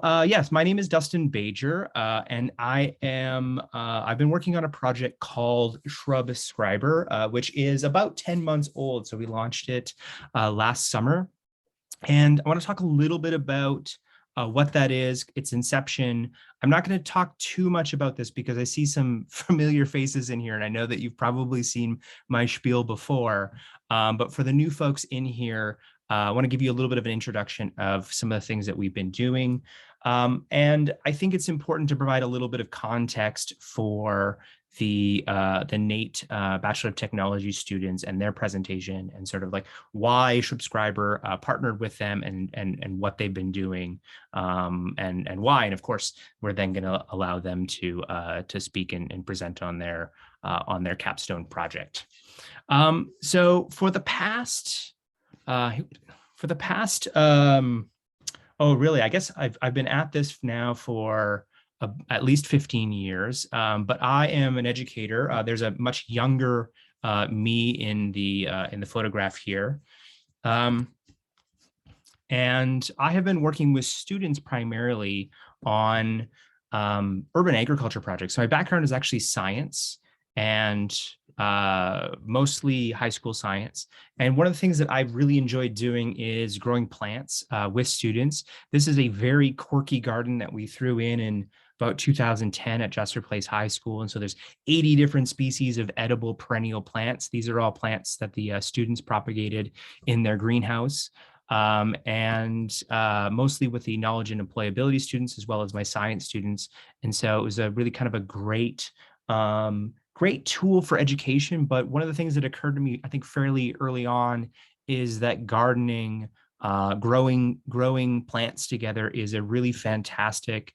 Yes, my name is Dustin Bajer, and I've been working on a project called Shrubscriber, which is about 10 months old. So we launched it last summer. And I want to talk a little bit about what that is, its inception. I'm not going to talk too much about this because I see some familiar faces in here, and I know that you've probably seen my spiel before. But for the new folks in here, I want to give you a little bit of an introduction of some of the things that we've been doing. And I think it's important to provide a little bit of context for the NAIT Bachelor of Technology students and their presentation, and sort of like why Shrubscriber partnered with them, and what they've been doing, and why. And of course, we're then going to allow them to speak and present on their capstone project. So for the past oh, really, I guess I've been at this now for at least 15 years, but I am an educator. There's a much younger me in the photograph here. And I have been working with students primarily on urban agriculture projects. So my background is actually science, and mostly high school science. And one of the things that I've really enjoyed doing is growing plants with students. This is a very quirky garden that we threw in about 2010 at Jester Place High School. And so there's 80 different species of edible perennial plants. These are all plants that the students propagated in their greenhouse. And mostly with the knowledge and employability students, as well as my science students. And so it was a really kind of a great tool for education. But one of the things that occurred to me, I think fairly early on, is that gardening, growing plants together is a really fantastic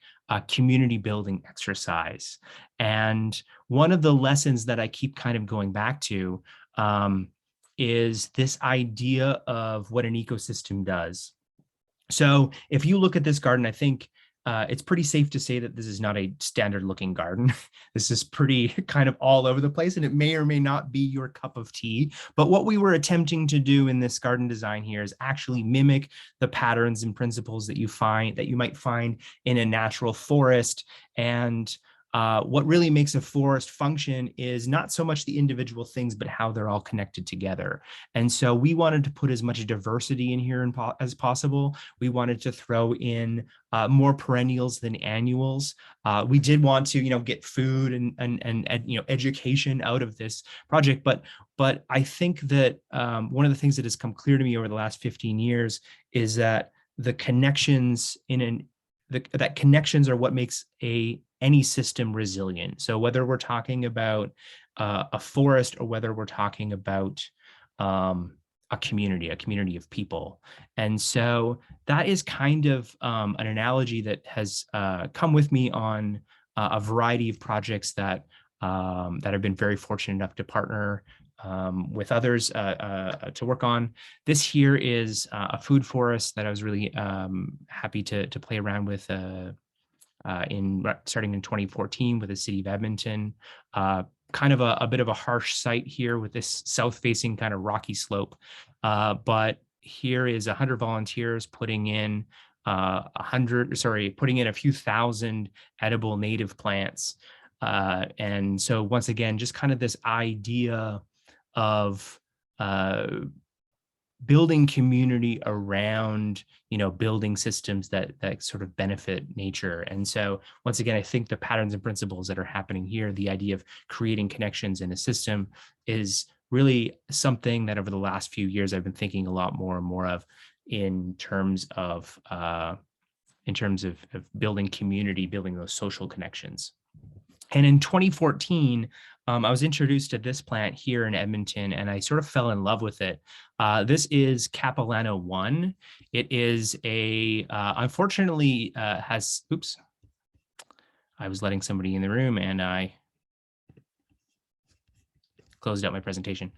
community building exercise. And one of the lessons that I keep kind of going back to is this idea of what an ecosystem does. So if you look at this garden, I think it's pretty safe to say that this is not a standard looking garden. This is pretty kind of all over the place, and it may or may not be your cup of tea. But what we were attempting to do in this garden design here is actually mimic the patterns and principles that you might find in a natural forest. And what really makes a forest function is not so much the individual things, but how they're all connected together. And so we wanted to put as much diversity in here as possible. We wanted to throw in more perennials than annuals. We did want to, get food and education out of this project. But I think that one of the things that has come clear to me over the last 15 years is that the connections that connections are what makes any system resilient. So whether we're talking about a forest, or whether we're talking about a community of people. And so that is kind of an analogy that has come with me on a variety of projects that I've been very fortunate enough to partner with others to work on. This here is a food forest that I was really happy to play around with starting in 2014 with the city of Edmonton. Kind of a bit of a harsh site here with this south-facing kind of rocky slope. But here is 100 volunteers putting in a few thousand edible native plants. And so once again, just kind of this idea of building community around, building systems that sort of benefit nature. And so once again, I think the patterns and principles that are happening here, the idea of creating connections in a system, is really something that over the last few years I've been thinking a lot more and more of in terms of building community, building those social connections. And in 2014, I was introduced to this plant here in Edmonton, and I sort of fell in love with it. This is Capilano 1. It is unfortunately oops, I was letting somebody in the room and I closed out my presentation.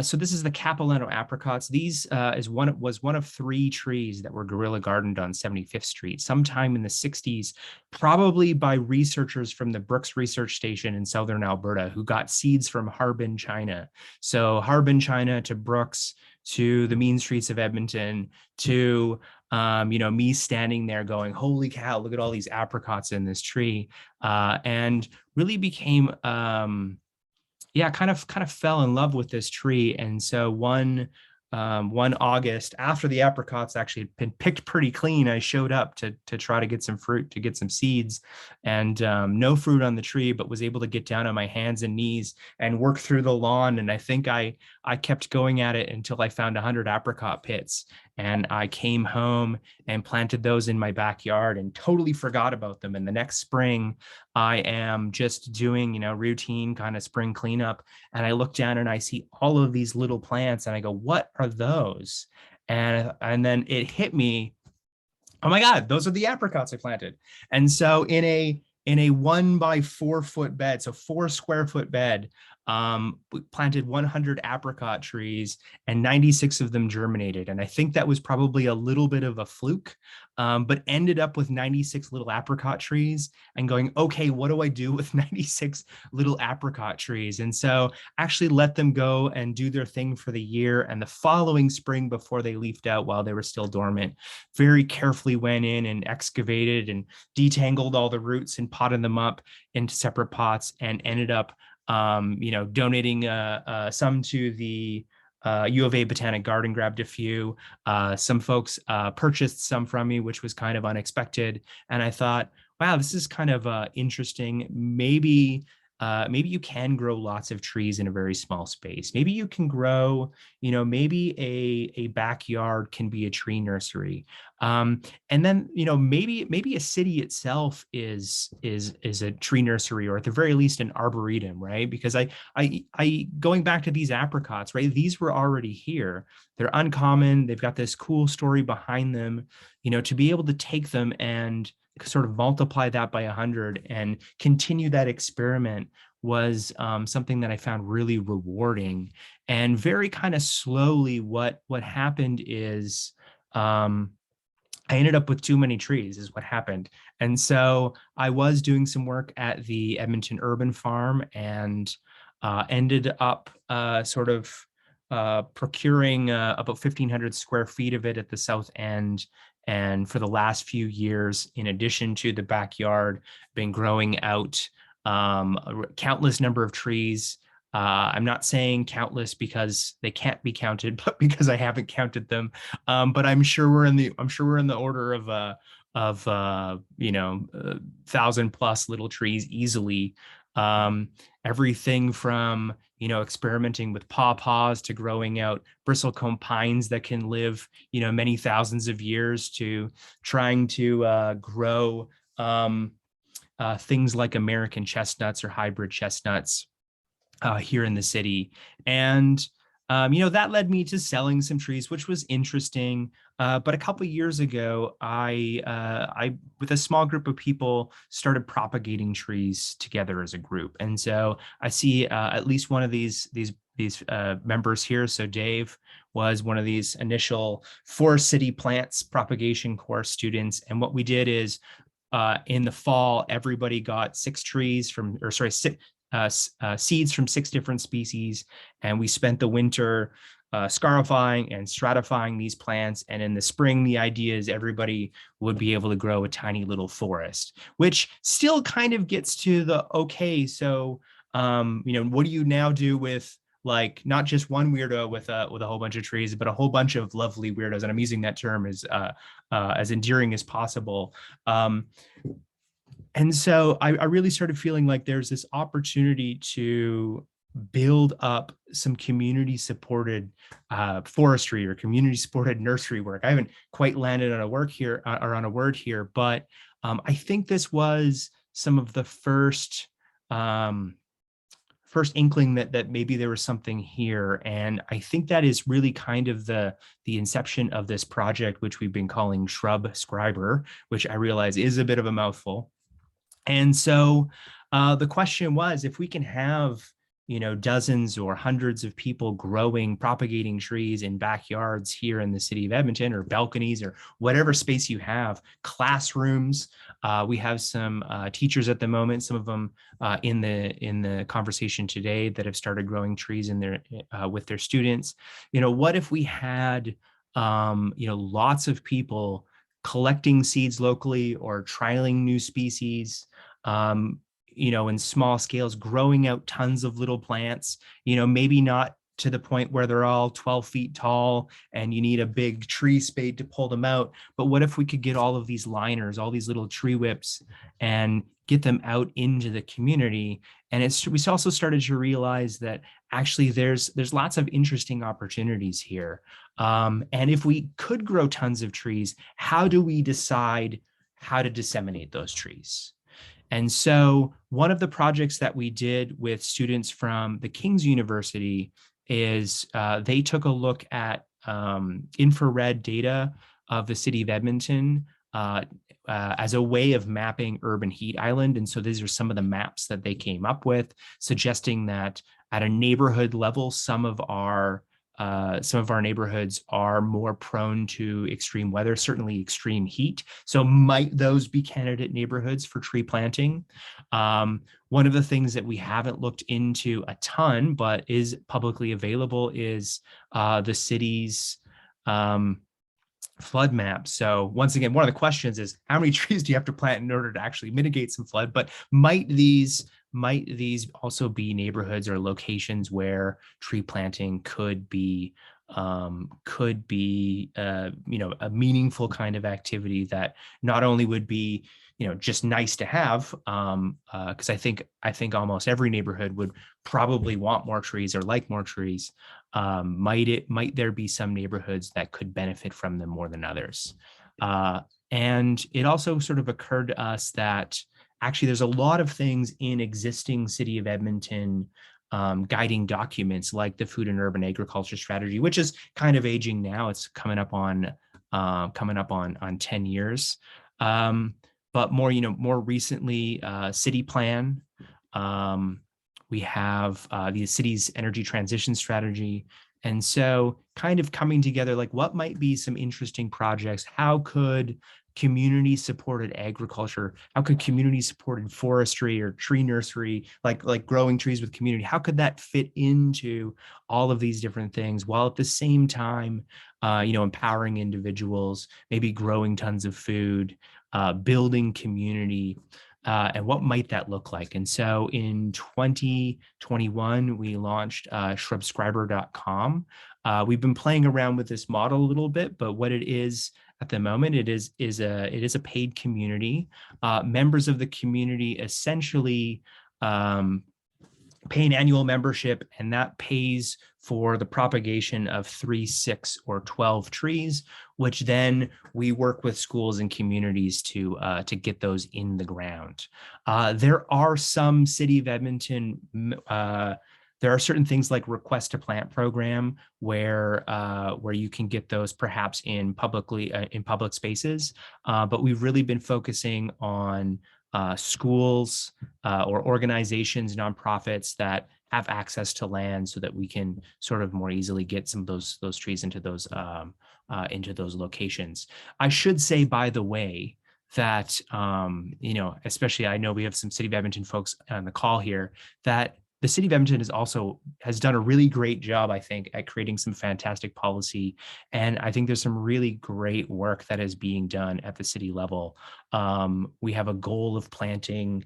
So this is the Capilano Apricots. These was one of 3 trees that were guerrilla gardened on 75th Street sometime in the 60s, probably by researchers from the Brooks Research Station in southern Alberta who got seeds from Harbin, China. So Harbin, China to Brooks to the mean streets of Edmonton to me standing there going, holy cow, look at all these apricots in this tree, and really became, yeah, kind of fell in love with this tree. And so one August, after the apricots actually had been picked pretty clean, I showed up to try to get some fruit, to get some seeds, and no fruit on the tree, but was able to get down on my hands and knees and work through the lawn. And I think I kept going at it until I found 100 apricot pits, and I came home and planted those in my backyard and totally forgot about them. And the next spring, I am just doing, routine kind of spring cleanup. And I look down and I see all of these little plants and I go, what are those? And then it hit me, oh my God, those are the apricots I planted. And so in a 1 by 4 foot bed, so 4 square foot bed, we planted 100 apricot trees, and 96 of them germinated. And I think that was probably a little bit of a fluke, but ended up with 96 little apricot trees and going, okay, what do I do with 96 little apricot trees? And so actually let them go and do their thing for the year. And the following spring, before they leafed out while they were still dormant, very carefully went in and excavated and detangled all the roots and potted them up into separate pots, and ended up donating some to the U of A Botanic Garden, grabbed a few. Some folks purchased some from me, which was kind of unexpected. And I thought, wow, this is kind of interesting. Maybe you can grow lots of trees in a very small space. Maybe you can grow, maybe a backyard can be a tree nursery. And then, maybe a city itself is a tree nursery, or at the very least an arboretum, right? Because I going back to these apricots, right? These were already here. They're uncommon. They've got this cool story behind them, to be able to take them and sort of multiply that by 100 and continue that experiment was something that I found really rewarding. And very kind of slowly, what happened is I ended up with too many trees is what happened. And so I was doing some work at the Edmonton Urban Farm, and ended up procuring about 1,500 square feet of it at the south end. And for the last few years, in addition to the backyard, been growing out a countless number of trees. I'm not saying countless because they can't be counted, but because I haven't counted them. But I'm sure we're in the order of 1,000+ little trees easily. Everything from experimenting with pawpaws to growing out bristlecone pines that can live many thousands of years, to trying to grow things like American chestnuts or hybrid chestnuts here in the city. And that led me to selling some trees, which was interesting. But a couple of years ago, I, with a small group of people, started propagating trees together as a group. And so I see at least one of these members here. So Dave was one of these initial Forest City Plants propagation course students. And what we did is, in the fall, everybody got seeds from 6 different species, and we spent the winter scarifying and stratifying these plants. And in the spring, the idea is everybody would be able to grow a tiny little forest, which still kind of gets to the, okay, so what do you now do with, like, not just one weirdo with a whole bunch of trees, but a whole bunch of lovely weirdos? And I'm using that term as endearing as possible. And so I really started feeling like there's this opportunity to build up some community-supported forestry or community-supported nursery work. I haven't quite landed on a word here, but I think this was some of the first inkling that maybe there was something here. And I think that is really kind of the inception of this project, which we've been calling Shrubscriber, which I realize is a bit of a mouthful. And so the question was, if we can have, dozens or hundreds of people propagating trees in backyards here in the city of Edmonton, or balconies, or whatever space you have, classrooms. We have some teachers at the moment, some of them in the conversation today, that have started growing trees with their students. What if we had lots of people collecting seeds locally or trialing new species, in small scales, growing out tons of little plants, maybe not to the point where they're all 12 feet tall and you need a big tree spade to pull them out. But what if we could get all of these liners, all these little tree whips, and get them out into the community? And we also started to realize that actually there's lots of interesting opportunities here. And if we could grow tons of trees, how do we decide how to disseminate those trees? And so one of the projects that we did with students from the King's University is they took a look at infrared data of the city of Edmonton as a way of mapping urban heat island. And so these are some of the maps that they came up with, suggesting that at a neighborhood level, some of our neighborhoods are more prone to extreme weather, certainly extreme heat. So might those be candidate neighborhoods for tree planting? One of the things that we haven't looked into a ton, but is publicly available, is the city's flood map. So once again, one of the questions is, how many trees do you have to plant in order to actually mitigate some flood? But might these also be neighborhoods or locations where tree planting could be a meaningful kind of activity that not only would be just nice to have, because I think almost every neighborhood would probably want more trees or like more trees. Might there be some neighborhoods that could benefit from them more than others? And it also sort of occurred to us that actually there's a lot of things in existing City of Edmonton guiding documents, like the Food and Urban Agriculture Strategy, which is kind of aging now. It's coming up on 10 years. But more recently, City Plan. We have the city's energy transition strategy. And so kind of coming together, like, what might be some interesting projects? How could community-supported agriculture, how could community-supported forestry or tree nursery, like growing trees with community, how could that fit into all of these different things, while at the same time, empowering individuals, maybe growing tons of food, building community, and what might that look like? And so in 2021, we launched Shrubscriber.com. We've been playing around with this model a little bit, but what it is at the moment, it is a paid community. Members of the community essentially pay an annual membership, and that pays for the propagation of 3, 6, or 12 trees, which then we work with schools and communities to get those in the ground. There are some City of Edmonton, there are certain things like Request to Plant program where you can get those perhaps in public spaces, but we've really been focusing on schools or organizations, nonprofits that have access to land, so that we can sort of more easily get some of those trees into those locations. I should say, by the way, that especially, I know we have some City of Edmonton folks on the call here, that the City of Edmonton has done a really great job, I think, at creating some fantastic policy. And I think there's some really great work that is being done at the city level. We have a goal of planting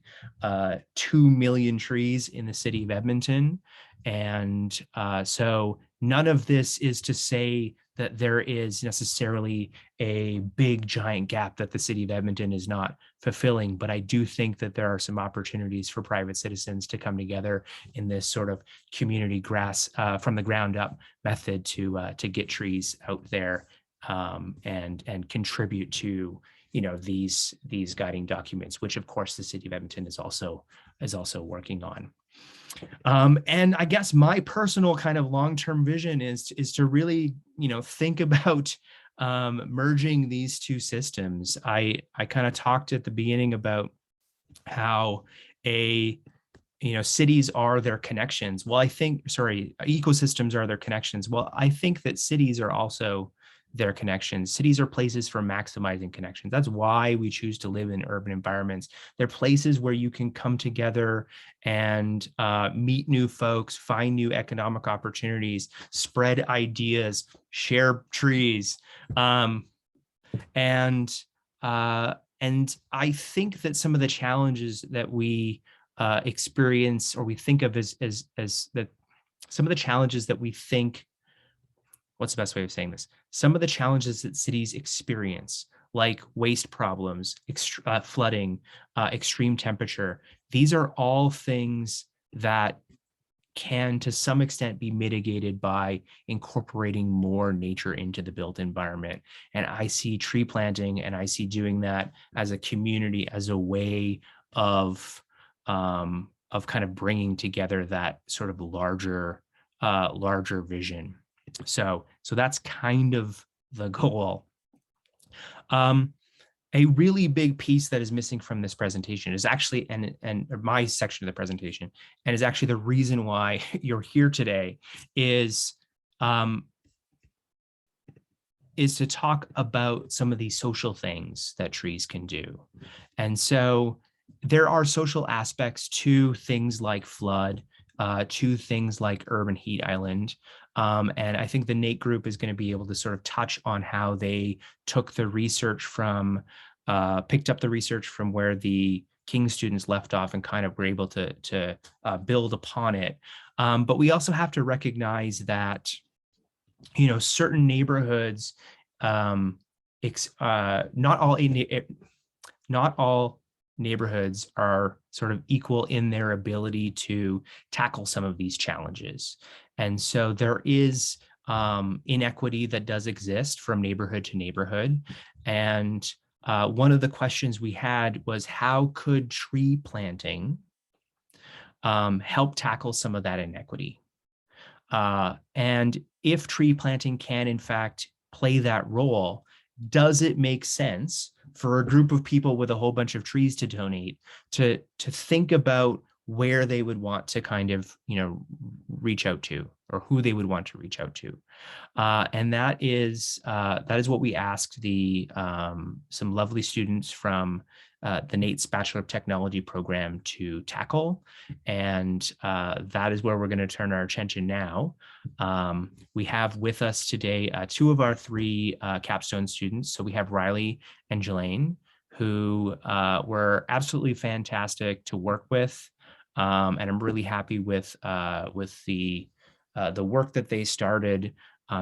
2 million trees in the City of Edmonton. And so none of this is to say that there is necessarily a big giant gap that the City of Edmonton is not fulfilling, but I do think that there are some opportunities for private citizens to come together in this sort of community grass from the ground up method to get trees out there and contribute to these guiding documents, which of course the City of Edmonton is also working on. And I guess my personal kind of long-term vision is to really, think about merging these two systems. I kind of talked at the beginning about how cities are their connections. Well, ecosystems are their connections. Well, I think that cities are also their connections. Cities are places for maximizing connections. That's why we choose to live in urban environments. They're places where you can come together and meet new folks, find new economic opportunities, spread ideas, share trees. And I think that some of the challenges that we experience, or we think of as that, some of the challenges that we think, what's the best way of saying this? Some of the challenges that cities experience, like waste problems, flooding, extreme temperature, these are all things that can to some extent be mitigated by incorporating more nature into the built environment. And I see tree planting, and I see doing that as a community, as a way of kind of bringing together that sort of larger vision. So that's kind of the goal. A really big piece that is missing from this presentation is actually, and my section of the presentation, and is actually the reason why you're here today, is to talk about some of these social things that trees can do. And so there are social aspects to things like flood, to things like urban heat island. And I think the NAIT group is going to be able to sort of touch on how they took the research from, picked up the research from where the King students left off and kind of were able to build upon it. But we also have to recognize that, certain neighborhoods, not all neighborhoods are sort of equal in their ability to tackle some of these challenges. And so there is inequity that does exist from neighborhood to neighborhood. And one of the questions we had was, how could tree planting help tackle some of that inequity? And if tree planting can, in fact, play that role, does it make sense for a group of people with a whole bunch of trees to donate to think about where they would want to kind of, reach out to, or who they would want to reach out to? And that is what we asked some lovely students from the NAIT's Bachelor of Technology program to tackle. And that is where we're going to turn our attention now. We have with us today two of our three capstone students. So we have Riley and Jelaine, who were absolutely fantastic to work with. And I'm really happy with the work that they started,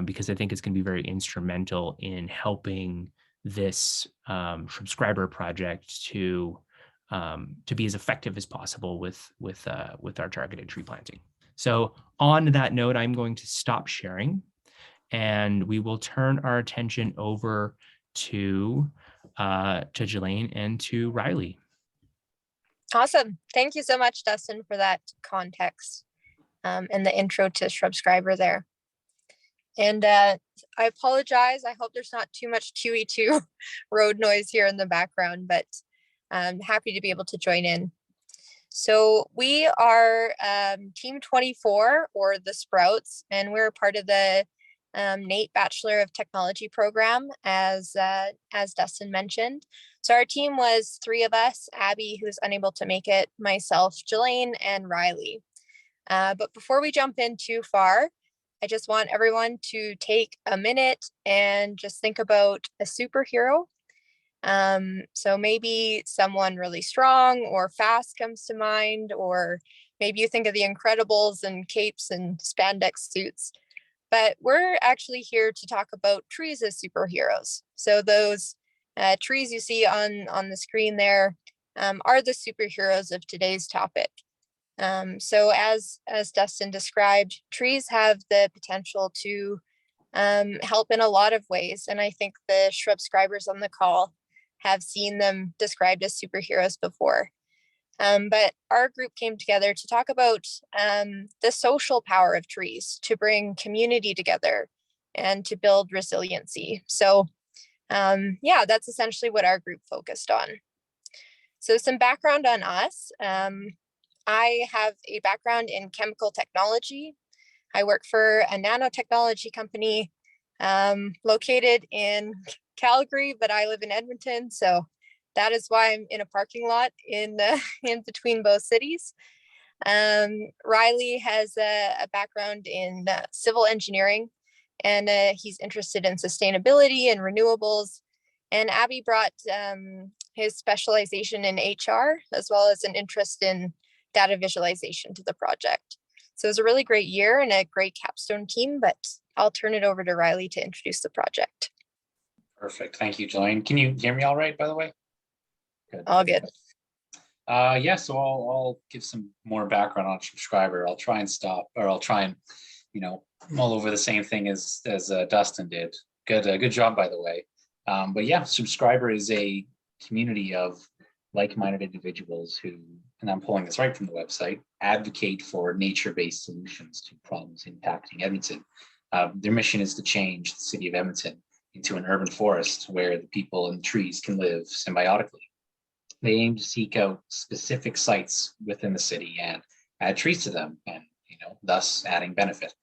because I think it's going to be very instrumental in helping this Shrubscriber project to be as effective as possible with our targeted tree planting. So on that note, I'm going to stop sharing, and we will turn our attention over to Jelaine and to Riley. Awesome. Thank you so much, Dustin, for that context and the intro to Shrubscriber there. And I apologize. I hope there's not too much QE2 road noise here in the background, but I'm happy to be able to join in. So we are Team 24, or the Sprouts, and we're part of the NAIT Bachelor of Technology program, as Dustin mentioned. So our team was three of us: Abby, who's unable to make it, myself, Jelaine, and Riley. But before we jump in too far, I just want everyone to take a minute and just think about a superhero. So maybe someone really strong or fast comes to mind, or maybe you think of the Incredibles and capes and spandex suits. But we're actually here to talk about trees as superheroes. So those trees you see on the screen there are the superheroes of today's topic. So as Dustin described, trees have the potential to help in a lot of ways. And I think the Shrubscribers on the call have seen them described as superheroes before. But our group came together to talk about the social power of trees to bring community together and to build resiliency. So yeah, that's essentially what our group focused on. So some background on us. I have a background in chemical technology. I work for a nanotechnology company located in Calgary, but I live in Edmonton, so that is why I'm in a parking lot in in between both cities. Riley has a background in civil engineering, and he's interested in sustainability and renewables. And Abby brought his specialization in HR, as well as an interest in data visualization to the project. So it was a really great year and a great capstone team, but I'll turn it over to Riley to introduce the project. Perfect. Thank you, Jillian. Can you hear me all right, by the way? Good. All good. Yeah, so I'll give some more background on Shrubscriber. I'll try and, mull over the same thing as Dustin did. Good job, by the way. But yeah, Shrubscriber is a community of like-minded individuals who, and I'm pulling this right from the website, advocate for nature-based solutions to problems impacting Edmonton. Their mission is to change the city of Edmonton into an urban forest where the people and the trees can live symbiotically. They aim to seek out specific sites within the city and add trees to them, and thus adding benefit.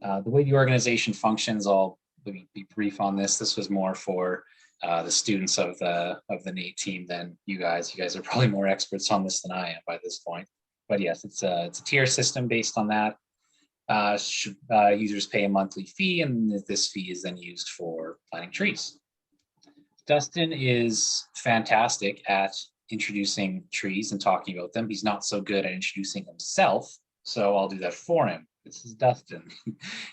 The way the organization functions, I'll be brief on this. This was more for the students of the NAIT team than you guys. You guys are probably more experts on this than I am by this point. But yes, it's a tier system based on that. Users pay a monthly fee, and this fee is then used for planting trees. Dustin is fantastic at introducing trees and talking about them. He's not so good at introducing himself, so I'll do that for him. This is Dustin.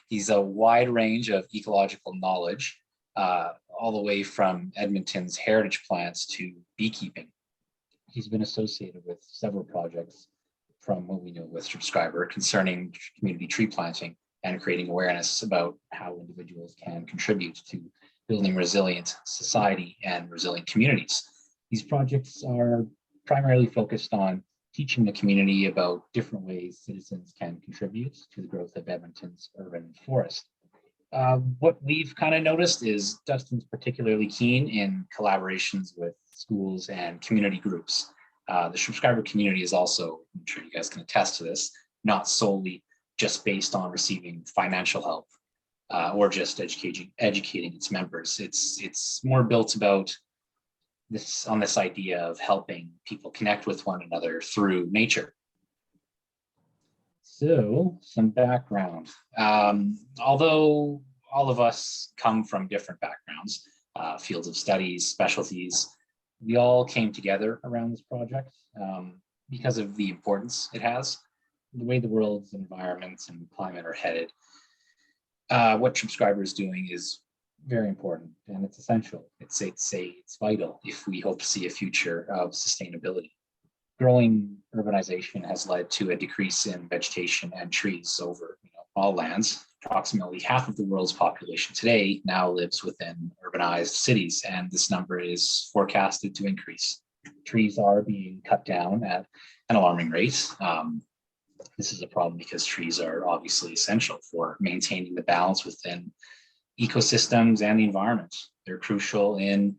He's a wide range of ecological knowledge, all the way from Edmonton's heritage plants to beekeeping. He's been associated with several projects from what we know with Shrubscriber concerning community tree planting and creating awareness about how individuals can contribute to building resilient society and resilient communities. These projects are primarily focused on teaching the community about different ways citizens can contribute to the growth of Edmonton's urban forest. What we've kind of noticed is Dustin's particularly keen in collaborations with schools and community groups. The Shrubscriber community is also, I'm sure you guys can attest to this, not solely just based on receiving financial help or just educating its members. It's more built about this idea of helping people connect with one another through nature. So some background. Although all of us come from different backgrounds, fields of studies, specialties, we all came together around this project because of the importance it has, the way the world's environments and climate are headed. What Shrubscriber is doing is very important, and it's essential. It's vital if we hope to see a future of sustainability. Growing urbanization has led to a decrease in vegetation and trees over all lands. Approximately half of the world's population today now lives within urbanized cities, and this number is forecasted to increase. Trees are being cut down at an alarming rate. This is a problem because trees are obviously essential for maintaining the balance within ecosystems and the environment. They're crucial in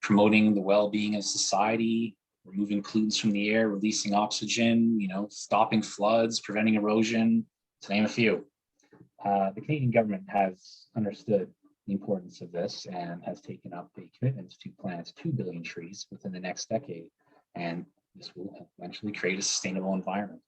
promoting the well-being of society, removing pollutants from the air, releasing oxygen, stopping floods, preventing erosion, to name a few. The Canadian government has understood the importance of this and has taken up a commitment to plant 2 billion trees within the next decade, and this will eventually create a sustainable environment.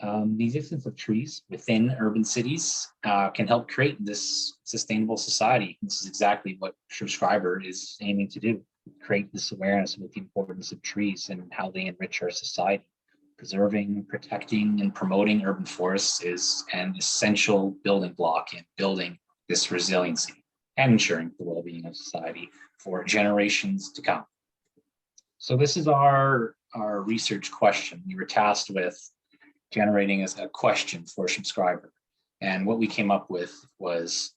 The existence of trees within urban cities can help create this sustainable society. This is exactly what Shrubscriber is aiming to do, create this awareness about the importance of trees and how they enrich our society. Preserving, protecting, and promoting urban forests is an essential building block in building this resiliency and ensuring the well-being of society for generations to come. So this is our research question. We were tasked with generating as a question for Shrubscriber. And what we came up with was,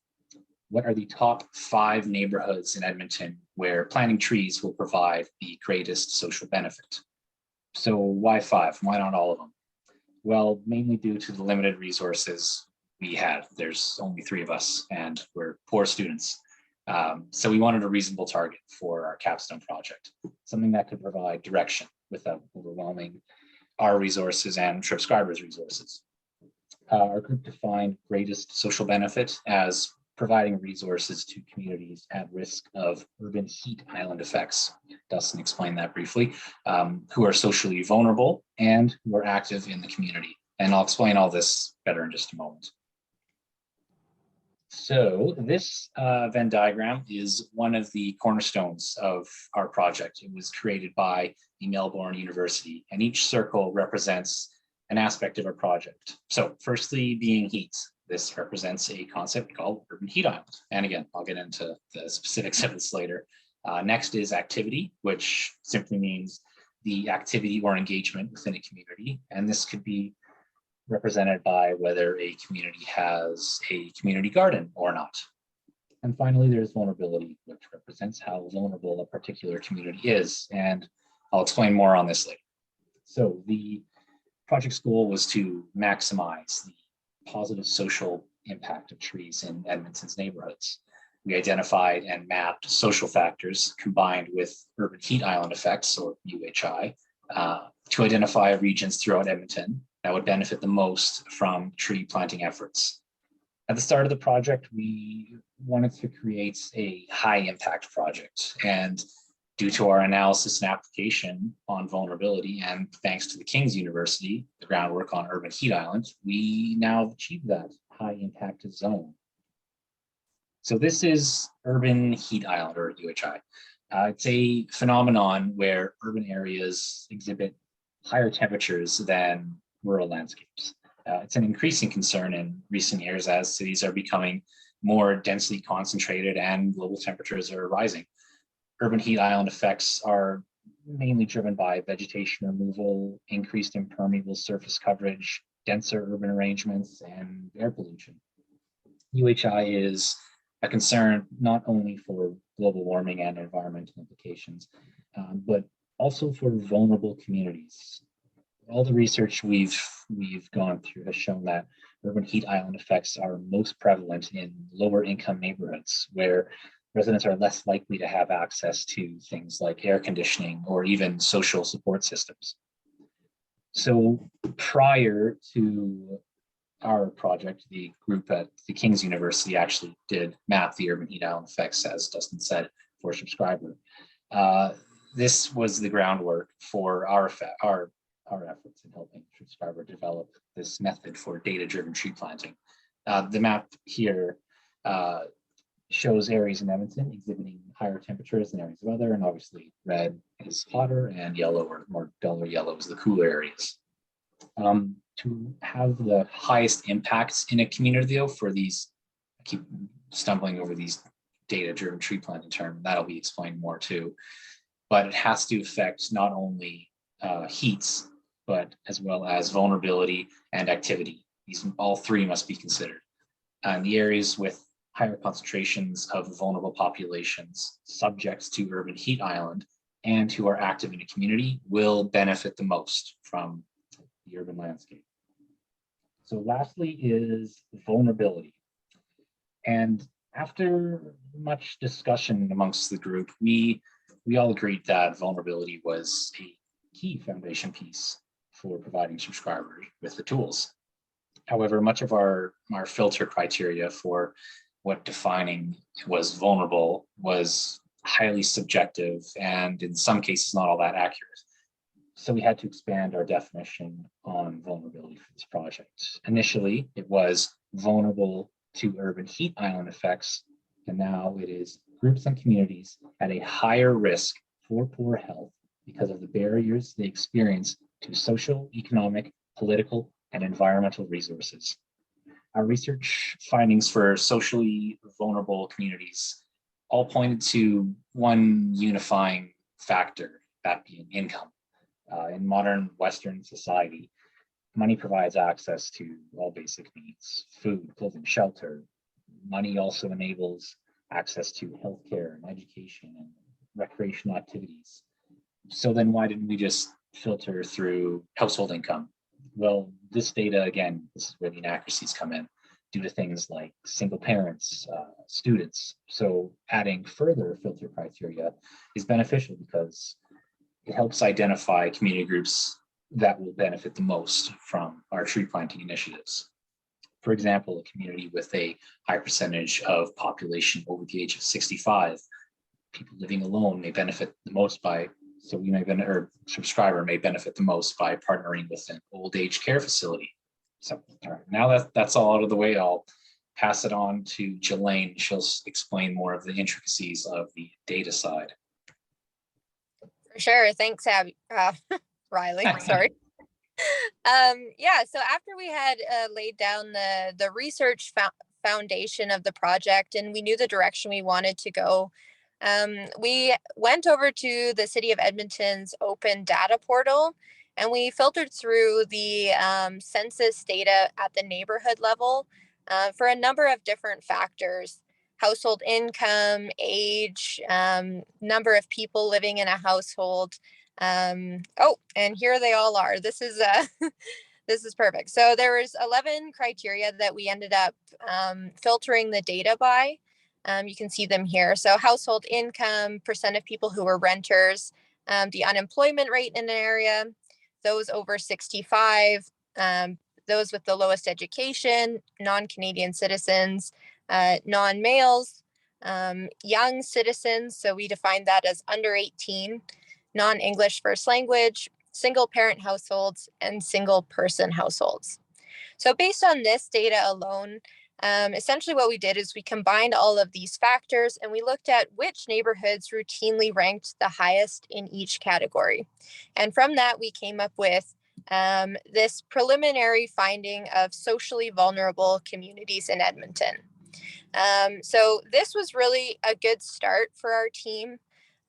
what are the top 5 neighborhoods in Edmonton where planting trees will provide the greatest social benefit? So why 5? Why not all of them? Well, mainly due to the limited resources we had. There's only 3 of us and we're poor students. So we wanted a reasonable target for our capstone project, something that could provide direction without overwhelming our resources and Shrubscriber's resources. Our group defined greatest social benefit as providing resources to communities at risk of urban heat island effects. Dustin explained that briefly, who are socially vulnerable and who are active in the community. And I'll explain all this better in just a moment. So this Venn diagram is one of the cornerstones of our project. It was created by the Melbourne University, and each circle represents an aspect of our project. So firstly, being heat. This represents a concept called urban heat island. And again, I'll get into the specifics of this later. Next is activity, which simply means the activity or engagement within a community. And this could be represented by whether a community has a community garden or not. And finally, there's vulnerability, which represents how vulnerable a particular community is. And I'll explain more on this later. So the project's goal was to maximize the positive social impact of trees in Edmonton's neighborhoods. We identified and mapped social factors combined with urban heat island effects, or UHI, to identify regions throughout Edmonton that would benefit the most from tree planting efforts. At the start of the project, we wanted to create a high impact project, and due to our analysis and application on vulnerability, and thanks to the King's University, the groundwork on urban heat island, we now achieved that high impact zone. So this is urban heat island, or UHI. It's a phenomenon where urban areas exhibit higher temperatures than rural landscapes. It's an increasing concern in recent years as cities are becoming more densely concentrated and global temperatures are rising. Urban heat island effects are mainly driven by vegetation removal, increased impermeable surface coverage, denser urban arrangements, and air pollution. UHI is a concern not only for global warming and environmental implications, but also for vulnerable communities. All the research we've gone through has shown that urban heat island effects are most prevalent in lower income neighborhoods, where residents are less likely to have access to things like air conditioning or even social support systems. So prior to our project, the group at the King's University actually did map the urban heat island effects, as Dustin said, for Shrubscriber. This was the groundwork for our efforts in helping Shrubscriber develop this method for data-driven tree planting. The map here shows areas in Edmonton exhibiting higher temperatures than areas of other, and obviously red is hotter and yellow, or more duller yellow, is the cooler areas. To have the highest impacts in a community, though, for these, I keep stumbling over these data-driven tree planting term, that'll be explained more too, but it has to affect not only heats, but as well as vulnerability and activity. These all three must be considered. The areas with higher concentrations of vulnerable populations subjects to urban heat island and who are active in a community will benefit the most from the urban landscape. So lastly is vulnerability. And after much discussion amongst the group, we all agreed that vulnerability was a key foundation piece for providing subscribers with the tools. However, much of our filter criteria for what defining was vulnerable was highly subjective and in some cases not all that accurate. So we had to expand our definition on vulnerability for this project. Initially, it was vulnerable to urban heat island effects, and now it is groups and communities at a higher risk for poor health because of the barriers they experience to social, economic, political, and environmental resources. Our research findings for socially vulnerable communities all pointed to one unifying factor, that being income. In modern Western society, money provides access to all basic needs: food, clothing, shelter. Money also enables access to healthcare and education and recreational activities. So then why didn't we just filter through household income? Well, this data, again, this is where the inaccuracies come in, due to things like single parents, students. So adding further filter criteria is beneficial because it helps identify community groups that will benefit the most from our tree planting initiatives. For example, a community with a high percentage of population over the age of 65, people living alone may benefit the most by, so we may benefit, or Shrubscriber may benefit the most by partnering with an old age care facility. So now that that's all out of the way, I'll pass it on to Jelaine. She'll explain more of the intricacies of the data side. For sure. Thanks, Riley. Sorry. Yeah, so after we had laid down the research foundation of the project and we knew the direction we wanted to go, we went over to the City of Edmonton's open data portal and we filtered through the census data at the neighborhood level for a number of different factors: household income, age, number of people living in a household. Oh, and here they all are. This is this is perfect. So there was 11 criteria that we ended up filtering the data by. You can see them here. So household income, percent of people who were renters, the unemployment rate in an area, those over 65, those with the lowest education, non-Canadian citizens, non-males, young citizens. So we defined that as under 18, non-English first language, single parent households, and single person households. So based on this data alone, essentially what we did is we combined all of these factors and we looked at which neighborhoods routinely ranked the highest in each category. And from that, we came up with this preliminary finding of socially vulnerable communities in Edmonton. So this was really a good start for our team.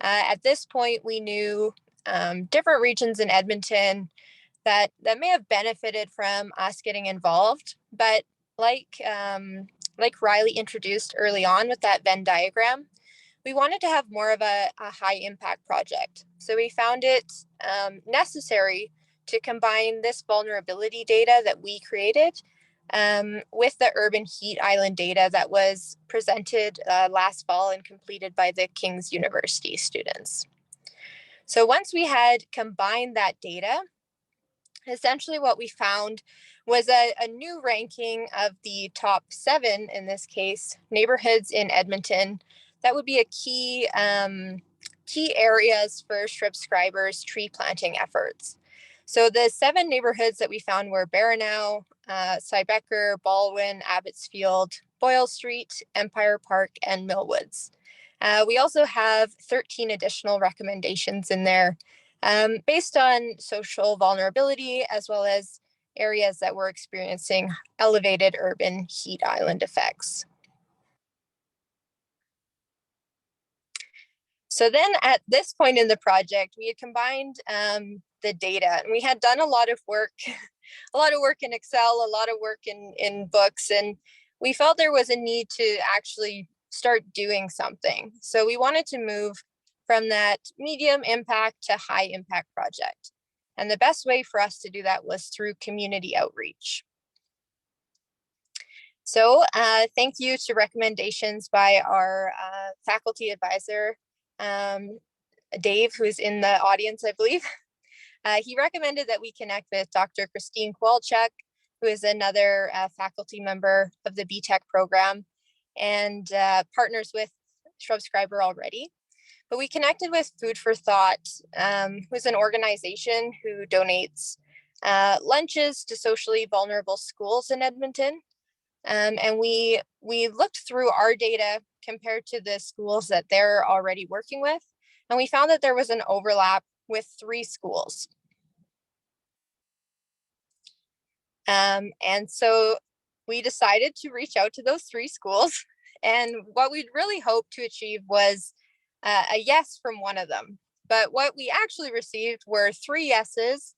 At this point, we knew different regions in Edmonton that may have benefited from us getting involved, but like Riley introduced early on with that Venn diagram, we wanted to have more of a high impact project. So we found it necessary to combine this vulnerability data that we created with the urban heat island data that was presented last fall and completed by the King's University students. So once we had combined that data, essentially what we found was a new ranking of the top 7, in this case, neighborhoods in Edmonton that would be a key areas for Shrubscriber's tree planting efforts. So the 7 neighborhoods that we found were Baranow, Cybecker, Baldwin, Abbotsfield, Boyle Street, Empire Park, and Millwoods. We also have 13 additional recommendations in there based on social vulnerability, as well as areas that were experiencing elevated urban heat island effects. So then at this point in the project, we had combined the data and we had done a lot of work in Excel, a lot of work in books, and we felt there was a need to actually start doing something. So we wanted to move from that medium impact to high impact project. And the best way for us to do that was through community outreach. So thank you to recommendations by our faculty advisor, Dave, who is in the audience, I believe. He recommended that we connect with Dr. Christine Kowalczyk, who is another faculty member of the BTech program and partners with Shrubscriber already. But we connected with Food for Thought, who's an organization who donates lunches to socially vulnerable schools in Edmonton. And we looked through our data compared to the schools that they're already working with, and we found that there was an overlap with 3 schools. And so we decided to reach out to those 3 schools, and what we'd really hoped to achieve was a yes from one of them. But what we actually received were 3 yeses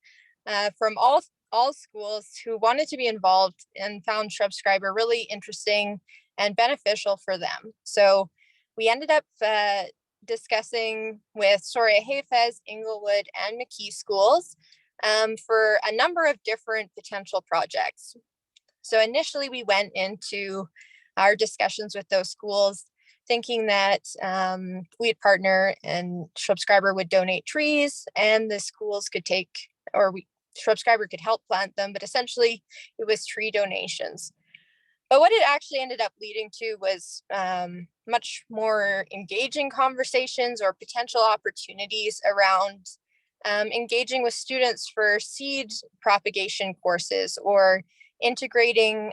from all schools who wanted to be involved and found Shrubscriber really interesting and beneficial for them. So we ended up discussing with Soria Hafez, Inglewood, and McKee schools for a number of different potential projects. So initially we went into our discussions with those schools thinking that we'd partner and Shrubscriber would donate trees and the schools could take, or Shrubscriber could help plant them, but essentially it was tree donations. But what it actually ended up leading to was much more engaging conversations or potential opportunities around engaging with students for seed propagation courses, or integrating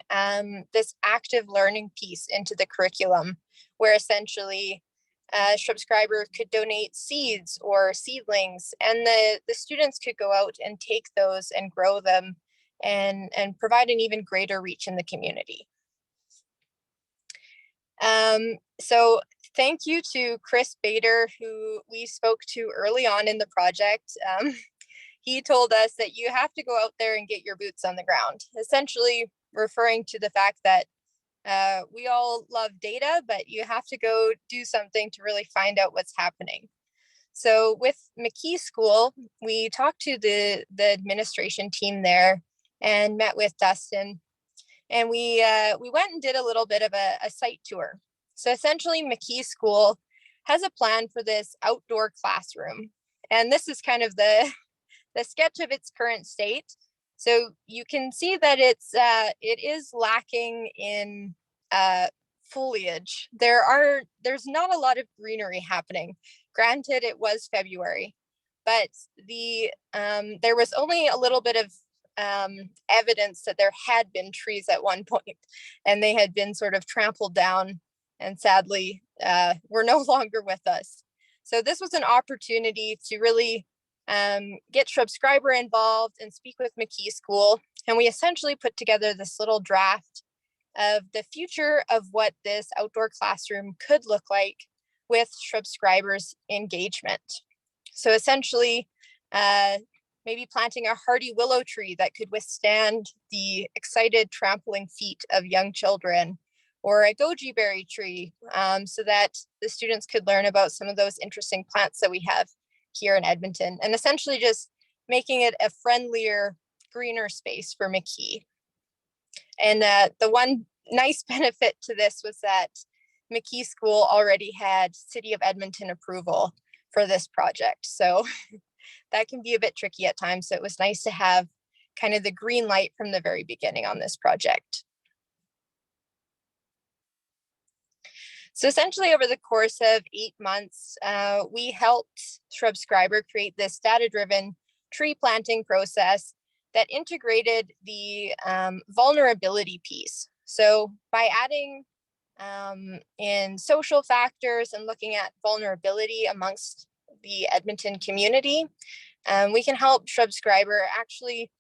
this active learning piece into the curriculum, where essentially Shrubscriber could donate seeds or seedlings, and the students could go out and take those and grow them and provide an even greater reach in the community. So thank you to Chris Bajer, who we spoke to early on in the project. He told us that you have to go out there and get your boots on the ground, essentially referring to the fact that we all love data, but you have to go do something to really find out what's happening. So with McKee School, we talked to the administration team there and met with Dustin. And we went and did a little bit of a site tour. So essentially, McKee School has a plan for this outdoor classroom. And this is kind of the sketch of its current state. So you can see that it is lacking in foliage. There's not a lot of greenery happening. Granted, it was February, but there was only a little bit of evidence that there had been trees at one point, and they had been sort of trampled down, and sadly were no longer with us. So this was an opportunity to really get Shrubscriber involved and speak with McKee School, and we essentially put together this little draft of the future of what this outdoor classroom could look like with Shrubscriber's engagement. So essentially, maybe planting a hardy willow tree that could withstand the excited trampling feet of young children, or a goji berry tree, so that the students could learn about some of those interesting plants that we have here in Edmonton, and essentially just making it a friendlier, greener space for McKee. And the one nice benefit to this was that McKee School already had City of Edmonton approval for this project. So that can be a bit tricky at times. So it was nice to have kind of the green light from the very beginning on this project. So essentially over the course of 8 months, we helped Shrubscriber create this data-driven tree planting process that integrated the vulnerability piece. So by adding in social factors and looking at vulnerability amongst the Edmonton community, we can help Shrubscriber actually,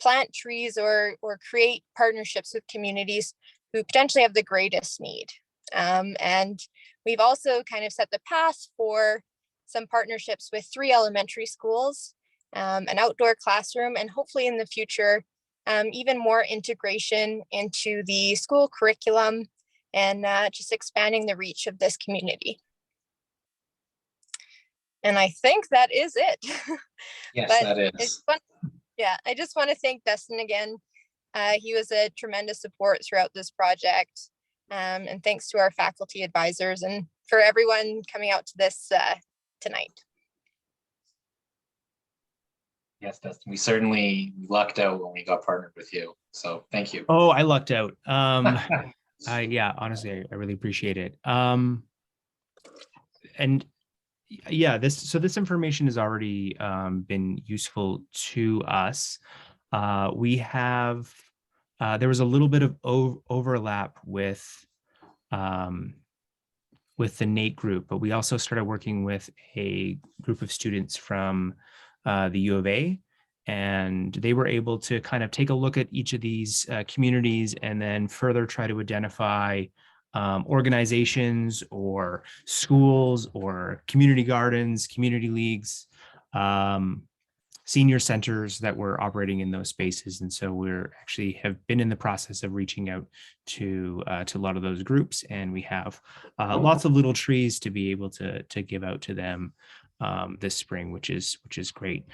plant trees or create partnerships with communities who potentially have the greatest need. And we've also kind of set the path for some partnerships with 3 elementary schools, an outdoor classroom, and hopefully in the future, even more integration into the school curriculum, and just expanding the reach of this community. And I think that is it. Yes, that is. I just want to thank Dustin again. He was a tremendous support throughout this project. And thanks to our faculty advisors and for everyone coming out to this tonight. Yes, Dustin, we certainly lucked out when we got partnered with you. So thank you. Oh, I lucked out. Yeah, honestly, I really appreciate it. And yeah, this information has already been useful to us. We have, there was a little bit of overlap with the NAIT group, but we also started working with a group of students from the U of A, and they were able to kind of take a look at each of these communities and then further try to identify organizations or schools or community gardens, community leagues, senior centers that were operating in those spaces. And so we're actually have been in the process of reaching out to a lot of those groups, and we have lots of little trees to be able to give out to them this spring, which is great.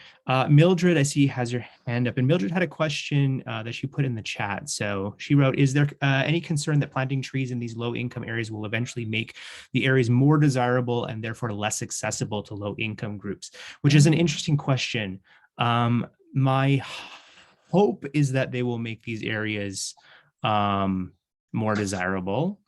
Mildred, I see, has your hand up, and Mildred had a question that she put in the chat. So she wrote, is there any concern that planting trees in these low-income areas will eventually make the areas more desirable and therefore less accessible to low-income groups? Which is an interesting question. My hope is that they will make these areas more desirable.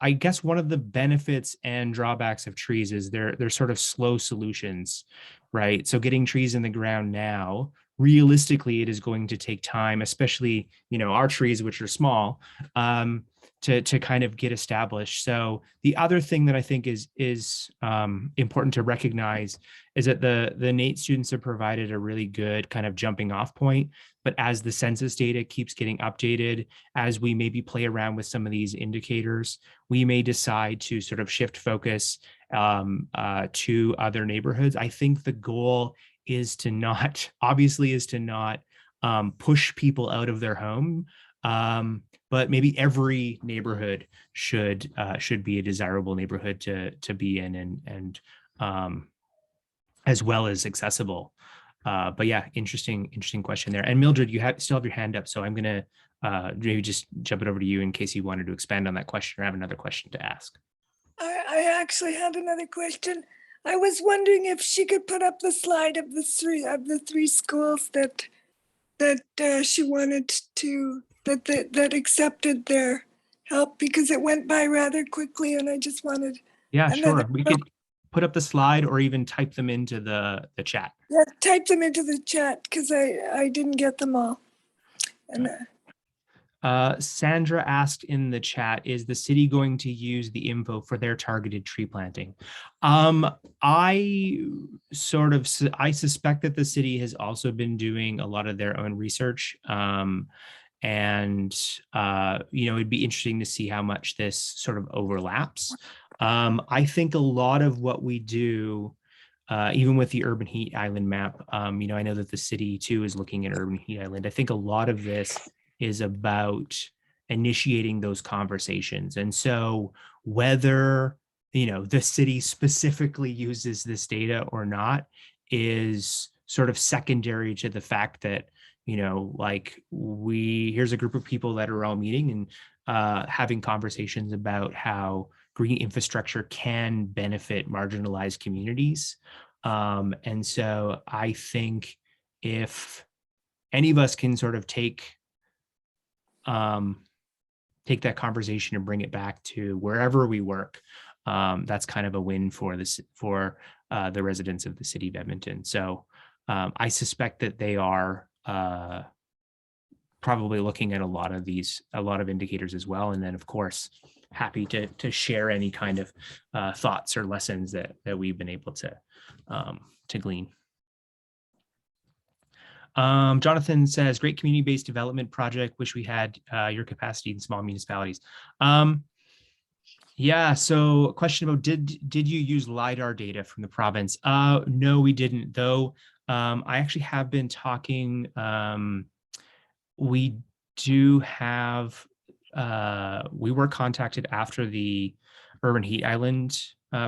I guess one of the benefits and drawbacks of trees is they're sort of slow solutions, right? So getting trees in the ground now, realistically, it is going to take time, especially, our trees, which are small, to kind of get established. So the other thing that I think is important to recognize is that the NAIT students have provided a really good kind of jumping off point. But as the census data keeps getting updated, as we maybe play around with some of these indicators, we may decide to sort of shift focus to other neighborhoods. I think the goal is to not push people out of their home. But maybe every neighborhood should be a desirable neighborhood to be in, and as well as accessible. But yeah, interesting question there. And Mildred, you still have your hand up, so I'm gonna maybe just jump it over to you in case you wanted to expand on that question or have another question to ask. I actually had another question. I was wondering if she could put up the slide of the three schools that she wanted to that accepted their help, because it went by rather quickly, and I just wanted. Yeah, sure. We could put up the slide or even type them into the chat. Yeah, type them into the chat because I didn't get them all. And Sandra asked in the chat, is the city going to use the info for their targeted tree planting? I suspect that the city has also been doing a lot of their own research. And it'd be interesting to see how much this sort of overlaps. I think a lot of what we do, even with the urban heat island map, I know that the city too is looking at urban heat island. I think a lot of this is about initiating those conversations. And so whether, the city specifically uses this data or not is sort of secondary to the fact that, here's a group of people that are all meeting and having conversations about how green infrastructure can benefit marginalized communities. And so I think if any of us can sort of take that conversation and bring it back to wherever we work, that's kind of a win for the residents of the city of Edmonton. So I suspect that they are probably looking at a lot of indicators as well. And then of course, happy to share any kind of thoughts or lessons that we've been able to glean. Jonathan says, great community-based development project. Wish we had your capacity in small municipalities. Yeah, so question about did you use LiDAR data from the province? No, we didn't, though. I actually have been talking, we do have, we were contacted after the Urban Heat Island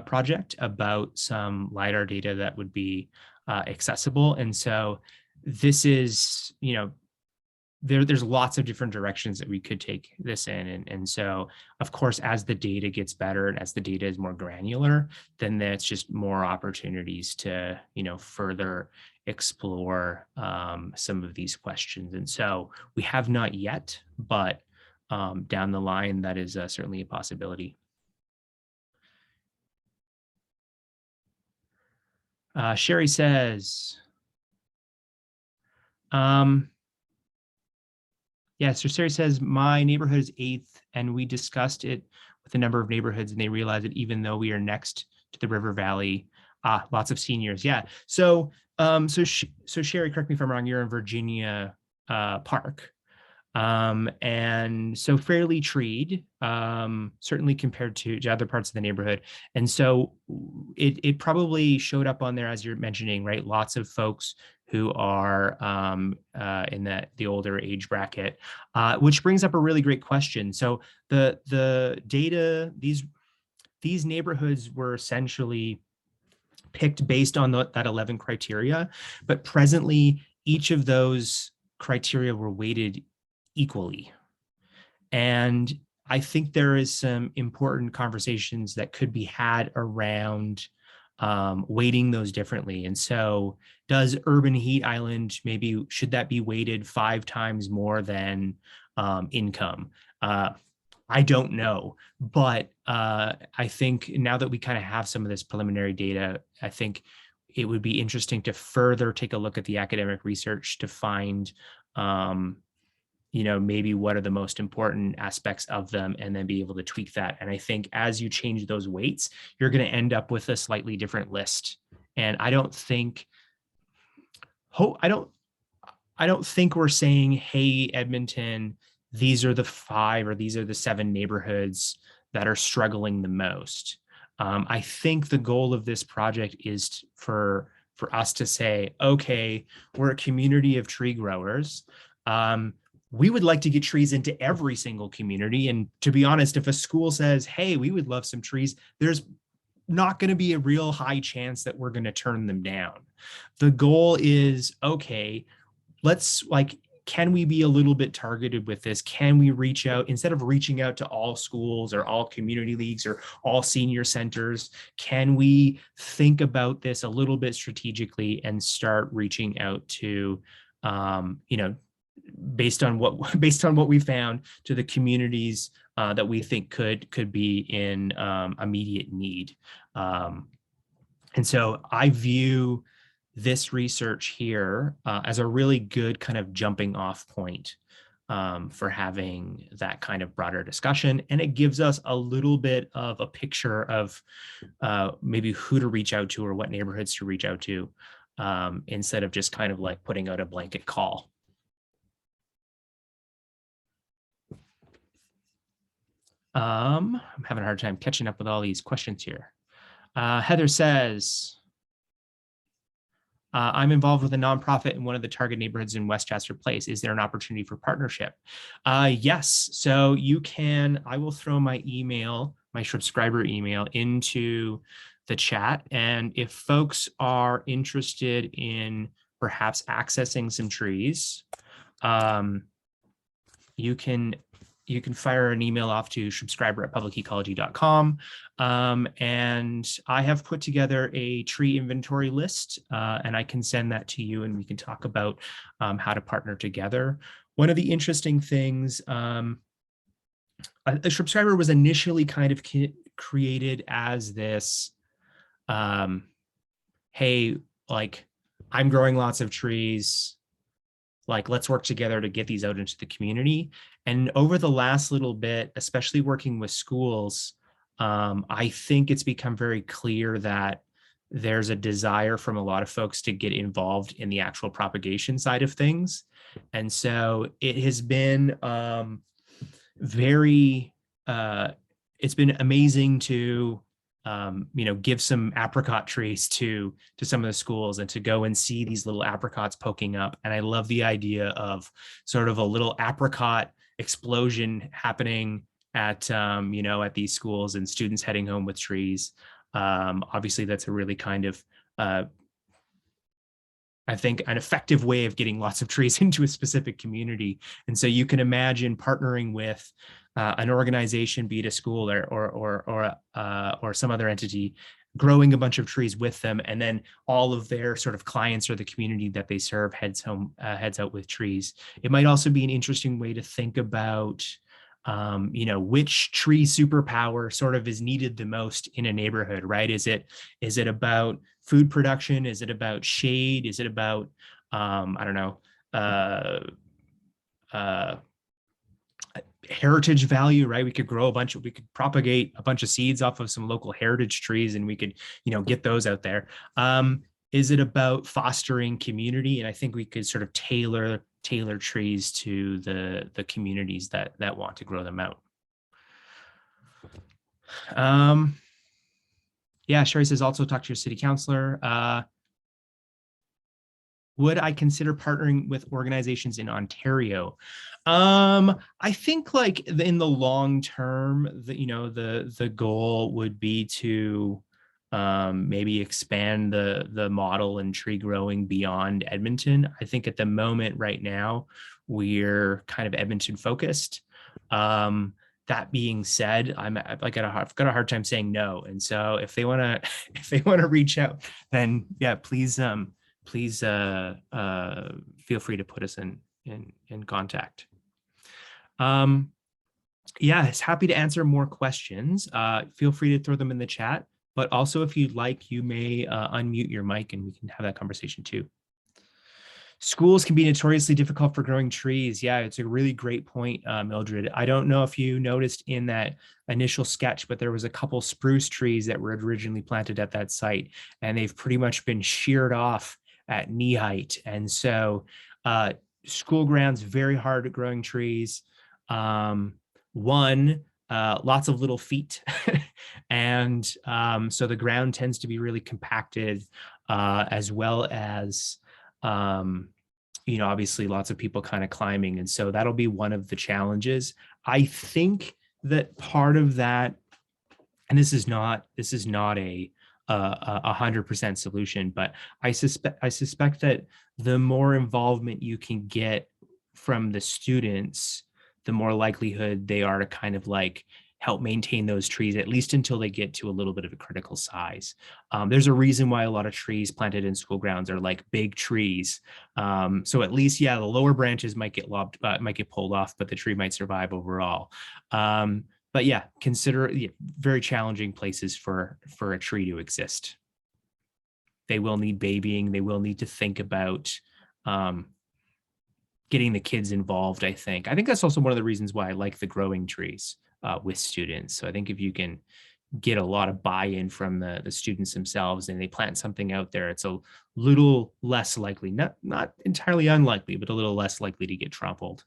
project about some LiDAR data that would be accessible. And so this is, there's lots of different directions that we could take this in. And so, of course, as the data gets better and as the data is more granular, then that's just more opportunities to, further explore some of these questions. And so we have not yet, but down the line, that is certainly a possibility. Sherry says, yeah, so Sherry says, my neighborhood is 8th, and we discussed it with a number of neighborhoods, and they realized that even though we are next to the river valley, lots of seniors. Yeah. So, so Sherry, correct me if I'm wrong, you're in Virginia Park. And so fairly treed, certainly compared to other parts of the neighborhood. And so it probably showed up on there, as you're mentioning, right? Lots of folks who are in the older age bracket, which brings up a really great question. So the data, these neighborhoods were essentially picked based on that 11 criteria, but presently each of those criteria were weighted equally. And I think there is some important conversations that could be had around weighting those differently. And so does urban heat island, maybe should that be weighted 5 times more than income? I don't know, but I think now that we kind of have some of this preliminary data, I think it would be interesting to further take a look at the academic research to find, maybe what are the most important aspects of them, and then be able to tweak that. And I think as you change those weights, you're going to end up with a slightly different list. And I don't think we're saying, hey, Edmonton, these are the 5 or these are the 7 neighborhoods that are struggling the most. I think the goal of this project is for us to say, okay, we're a community of tree growers. We would like to get trees into every single community. And to be honest, if a school says, hey, we would love some trees, there's not going to be a real high chance that we're going to turn them down. The goal is, okay, let's can we be a little bit targeted with this? Can we reach out, instead of reaching out to all schools or all community leagues or all senior centers, can we think about this a little bit strategically and start reaching out to, based on what we found, to the communities that we think could be in immediate need. And so I view this research here as a really good kind of jumping off point for having that kind of broader discussion. And it gives us a little bit of a picture of maybe who to reach out to or what neighborhoods to reach out to, instead of just kind of like putting out a blanket call. I'm having a hard time catching up with all these questions here. Heather says, I'm involved with a nonprofit in one of the target neighborhoods in Westchester Place. Is there an opportunity for partnership? Yes. So you can, I will throw my email, my Shrubscriber email, into the chat. And if folks are interested in perhaps accessing some trees, you can fire an email off to shrubscriber@publicecology.com. And I have put together a tree inventory list, and I can send that to you and we can talk about how to partner together. One of the interesting things, a Shrubscriber was initially kind of created as this, hey, like, I'm growing lots of trees, like, let's work together to get these out into the community. And over the last little bit, especially working with schools, I think it's become very clear that there's a desire from a lot of folks to get involved in the actual propagation side of things. And so it has been it's been amazing to give some apricot trees to some of the schools and to go and see these little apricots poking up. And I love the idea of sort of a little apricot explosion happening at, at these schools and students heading home with trees. Obviously, that's a really kind of, I think, an effective way of getting lots of trees into a specific community. And so you can imagine partnering with an organization, be it a school or some other entity, growing a bunch of trees with them, and then all of their sort of clients or the community that they serve heads out with trees. It might also be an interesting way to think about, which tree superpower sort of is needed the most in a neighborhood, right? Is it about food production? Is it about shade? Is it about, heritage value, right? We could propagate a bunch of seeds off of some local heritage trees and we could, get those out there. Is it about fostering community? And I think we could sort of tailor trees to the communities that want to grow them out. Yeah, Sherry says also talk to your city councilor. Would I consider partnering with organizations in Ontario? I think like in the long term, the goal would be to maybe expand the model and tree growing beyond Edmonton. I think at the moment right now, we're kind of Edmonton focused. that being said, I've got a hard time saying no. And so if they want to, if they want to reach out, then yeah, please feel free to put us in contact. Yeah, it's happy to answer more questions. Feel free to throw them in the chat, but also if you'd like, you may unmute your mic and we can have that conversation too. Schools can be notoriously difficult for growing trees. Yeah, it's a really great point, Mildred. I don't know if you noticed in that initial sketch, but there was a couple spruce trees that were originally planted at that site, and they've pretty much been sheared off at knee height. And so school grounds, very hard at growing trees. Lots of little feet. And so the ground tends to be really compacted, as well as obviously lots of people kind of climbing. And so that'll be one of the challenges. I think that part of that, and this is not a 100% solution, but I suspect that the more involvement you can get from the students, the more likelihood they are to kind of like help maintain those trees, at least until they get to a little bit of a critical size. There's a reason why a lot of trees planted in school grounds are like big trees. So at least, yeah, the lower branches might get pulled off, but the tree might survive overall. But yeah, consider very challenging places for a tree to exist. They will need babying. They will need to think about getting the kids involved, I think. I think that's also one of the reasons why I like the growing trees with students. So I think if you can get a lot of buy-in from the students themselves and they plant something out there, it's a little less likely, not entirely unlikely, but a little less likely to get trampled.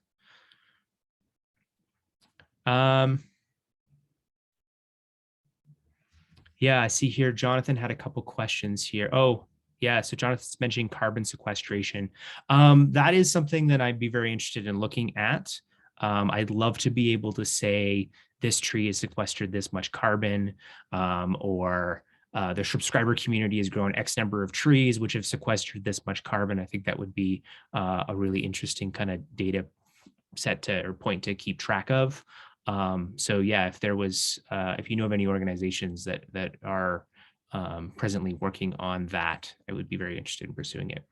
Yeah, I see here, Jonathan had a couple questions here. Oh, yeah, so Jonathan's mentioning carbon sequestration. That is something that I'd be very interested in looking at. I'd love to be able to say this tree has sequestered this much carbon, or the Shrubscriber community has grown X number of trees which have sequestered this much carbon. I think that would be a really interesting kind of data set or point to keep track of. So yeah, if there was, if you know of any organizations that are presently working on that, I would be very interested in pursuing it.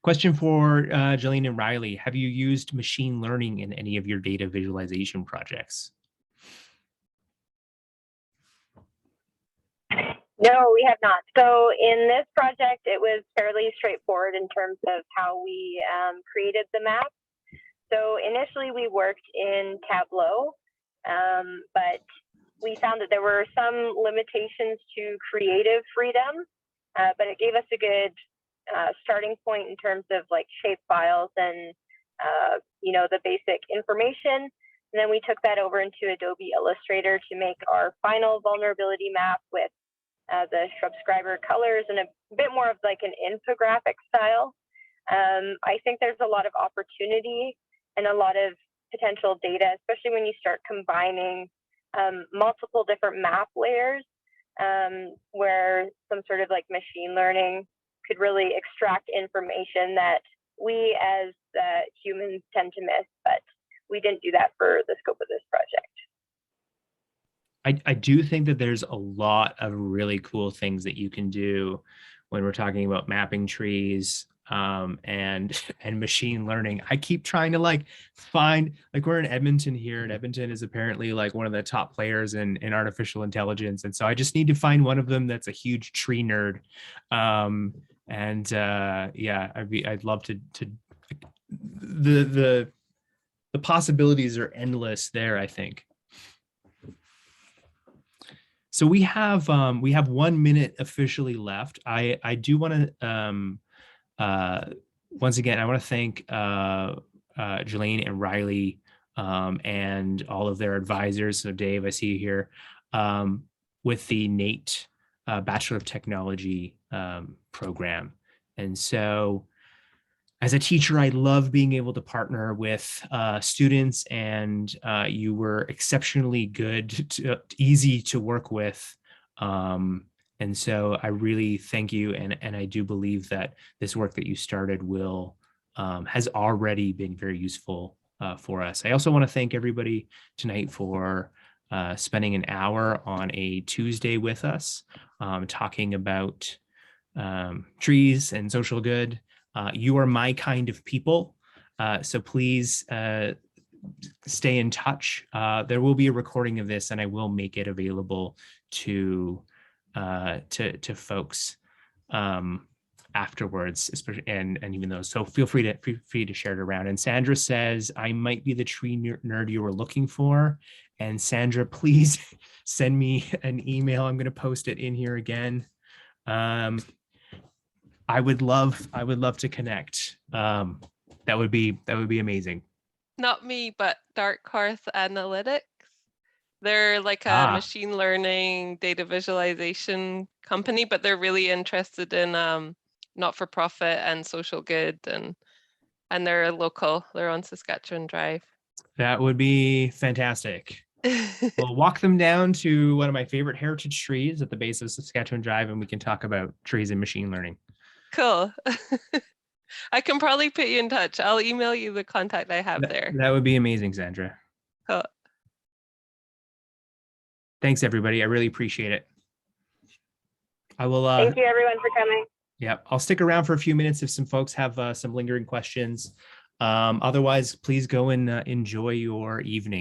Question for Jillian and Riley. Have you used machine learning in any of your data visualization projects? No, we have not. So in this project, it was fairly straightforward in terms of how we created the map. So initially we worked in Tableau, but we found that there were some limitations to creative freedom, but it gave us a good starting point in terms of like shape files and the basic information. And then we took that over into Adobe Illustrator to make our final vulnerability map with the Shrubscriber colors and a bit more of like an infographic style. I think there's a lot of opportunity and a lot of potential data, especially when you start combining multiple different map layers, where some sort of like machine learning could really extract information that we as humans tend to miss, but we didn't do that for the scope of this project. I do think that there's a lot of really cool things that you can do when we're talking about mapping trees and machine learning. I keep trying to find, we're in Edmonton here, and Edmonton is apparently one of the top players in artificial intelligence. And so I just need to find one of them that's a huge tree nerd. Yeah, I'd love to the possibilities are endless there, I think. So we have 1 minute officially left. I do want to once again, I want to thank Jillian and Riley and all of their advisors. So Dave, I see you here with the NAIT Bachelor of Technology program. And so as a teacher, I love being able to partner with students, and you were exceptionally good, easy to work with. And so I really thank you. And I do believe that this work that you started has already been very useful for us. I also want to thank everybody tonight for spending an hour on a Tuesday with us, talking about trees and social good. You are my kind of people, so please stay in touch. There will be a recording of this, and I will make it available to folks afterwards, especially and even those. So feel free to share it around. And Sandra says, I might be the tree nerd you were looking for. And Sandra, please send me an email. I'm going to post it in here again. I would love to connect. That would be amazing. Not me, but Dark Horse Analytics. They're like a machine learning data visualization company, but they're really interested in not-for-profit and social good, and they're local. They're on Saskatchewan Drive. That would be fantastic. We'll walk them down to one of my favorite heritage trees at the base of Saskatchewan Drive, and we can talk about trees and machine learning. Cool. I can probably put you in touch. I'll email you the contact I have there. That would be amazing, Sandra. Cool. Thanks, everybody. I really appreciate it. I will. Thank you, everyone, for coming. Yeah, I'll stick around for a few minutes if some folks have some lingering questions. Otherwise, please go and enjoy your evening.